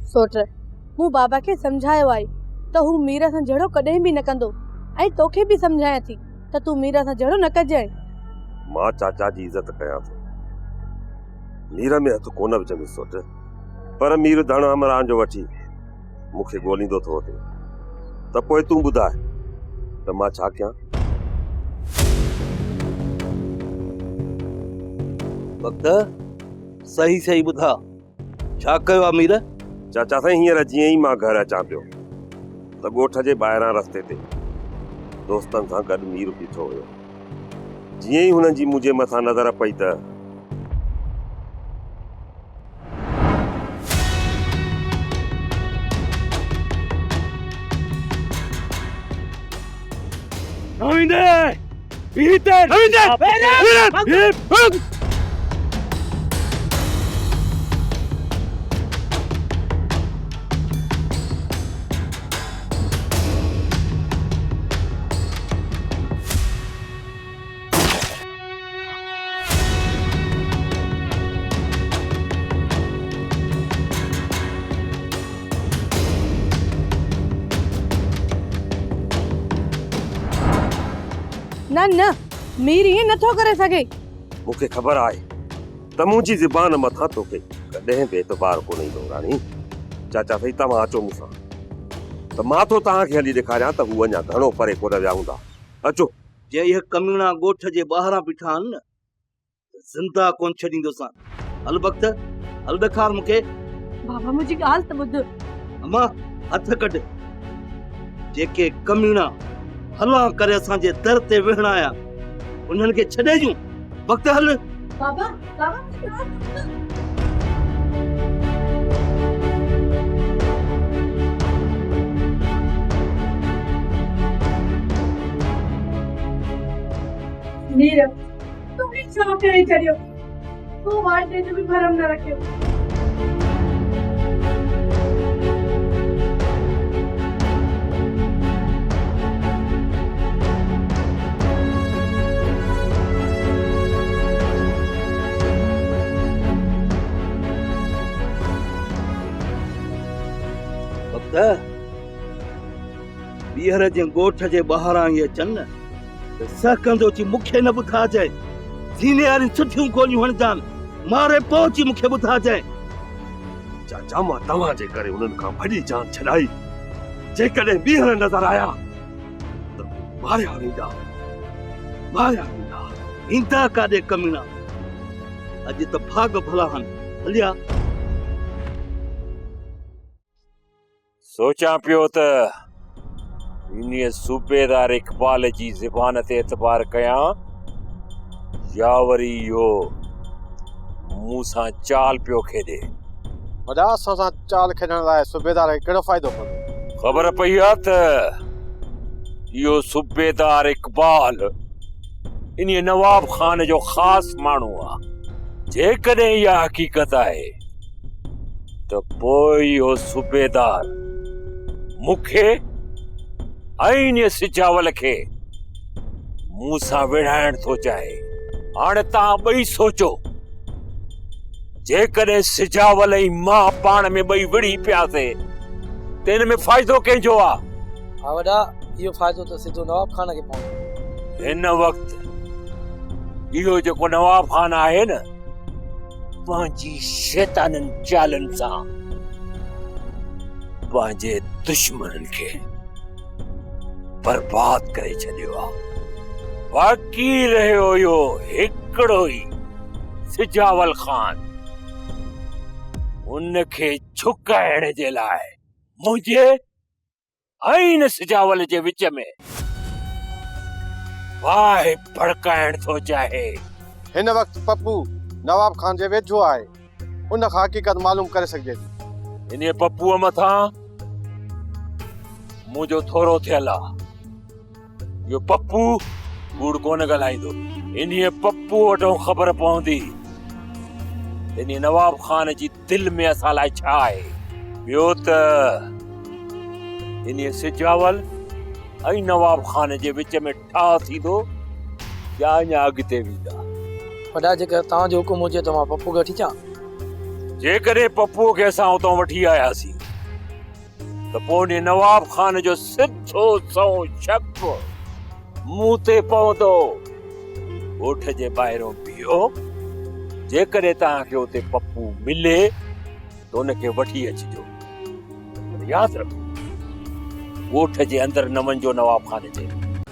सोट हूँ बाबा के समझायो आई तो हूँ मीरा सां जड़ो कॾहिं भी न कंदो ऐं तोखे भी समझाया थी त तू मीरा सां जड़ो न कजाए। मां चाचा जी इज्जत कयां थो, मीरा में हथ कोन विझंदुसि सोट, पर मीर धण हमरान जो वठी मूंखे ॻोल्हींदो थो वठे त पोइ तूं ॿुधाए त मां छा कयां। वक्त सही सही ॿुधा छा कयो आहे मीर? चाचा साईं हींअर जीअं ई मां घर अचां पियो त ॻोठ जे ॿाहिरां रस्ते ते दोस्तनि सां गॾु मीर बीठो हुयो। जीअं ई हुननि जी मुंहिंजे मथां नज़र पई त न न मीर ये नथो करे सके। मूंखे ख़बर आहे त मुंहिंजी ज़बान मथां तोखे कॾहिं बि एतबार कोन ईंदो राणी। चाचा साईं तव्हां अचो मूंसां त मां थो तव्हांखे हली ॾेखारियां त हू अञा घणो परे कोन विया हूंदा। अचो। जे इहे कमीणा ॻोठ जे ॿाहिरां बीठा आहिनि न ज़िंदा कोन छॾींदोसां। हल वक्त हल ॾेखार मूंखे। बाबा मुंहिंजी ॻाल्हि त ॿुध। अम्मा हथ कढ। जेके कमीणा हला करे असांजे दर ते वेहणा आया उन्हनि खे छॾे जूं। वक्त हल। बाबा बाबा मीरा तुम ही छा करे छॾियो, तूं वाटे जो भी भरम न रखियो। ॿीहर जे ॻोठ जे ॿाहिरां इहे अचनि त सहकंदो ची मूंखे न ॿुधाइजांइ। सीने वारी सुठियूं गोलियूं हणजान मारे पहुची मूंखे ॿुधाइजांइ। चाचा मां तव्हांजे करे उन्हनि खां वॾी जान छॾाई, जेकॾहिं ॿीहर नज़र आया त मारिया वेंदा। ईंदा काॾे कमीणा? अॼु त भाग भला आहिनि। हलिया। सोचां पियो त इन सूबेदार इकबाल जी ज़बान ते एतबार कयां या वरी इहो मूंसां चाल पियो खेॾे। वॾा असां चाल खेॾण लाइ सूबेदार खे कहिड़ो फ़ाइदो पवंदो? ख़बर पई आहे त इहो सूबेदार इकबाल इन नवाब खान जो ख़ासि माण्हू आहे। जेकॾहिं इहा हक़ीक़त आहे त पोइ इहो सूबेदार मूंखे ऐं सिजावल खे मूंसां विढ़ाइण थो चाहे। हाणे तव्हां ॿई सोचो, जेकॾहिं सिजावल ऐं मां पाण में ॿई विढ़ी पियासीं त हिन में फ़ाइदो कंहिंजो आहे? हा वॾा, इहो फ़ाइदो त सिधो नवाब खान खे पवंदो। हिन वक़्तु इहो जेको नवाब खान आहे न, पंहिंजी शैताननि चालनि सां पंहिंजे दुश्मननि खे बर्बाद करे छॾियो आहे। बाक़ी रहियो इहो हिकिड़ो ई सिजावल खान। उनखे झुकाइण जे लाइ मुंहिंजे ऐं सिजावल जे विच में वाह भड़काइण थो चाहे। हिन वक़्तु पप्पू नवाब खान जे वेझो आहे, उन खां हक़ीक़त मालूम करे सघिजे थी। इन पप्पूअ मथां मुंहिंजो थोरो थियल आहे। इहो पप्पू कूड़ कोन ॻाल्हाईंदो। इन पप्पू वटि ख़बर पवंदी इन नवाब खान जी दिलि में असां लाइ छा आहे। ॿियो त इन सिजावल ऐं नवाब खान जे विच में ठाह थींदो या अञा अॻिते वेंदा। वॾा जेकर तव्हांजो हुकुम हुजे त मां पप्पू खे वठी अचां। जेकॾहिं पप्पूअ खे असां उतां वठी आयासीं त पोइ उन नवाब खान जो सिधो सौ छप मुंह ते पवंदो। ॻोठ जे ॿाहिरों बीहो, जेकॾहिं तव्हांखे उते पप्पू मिले त उनखे वठी अचिजो। पर यादि रखो, ॻोठ जे अंदरि न वञिजो नवाब खान जे।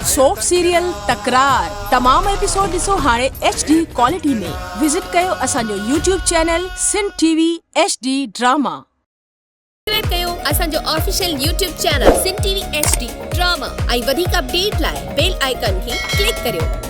सोप सीरियल तकरार तमाम एपिसोड ॾिसो हाणे HD क्वालिटी में। विजिट कयो असांजो YouTube channel Sindh TV HD drama. Subscribe कयो असांजो official YouTube channel Sindh TV HD drama ऐं वधीक अपडेट लाइ बेल आइकन खे क्लिक करियो।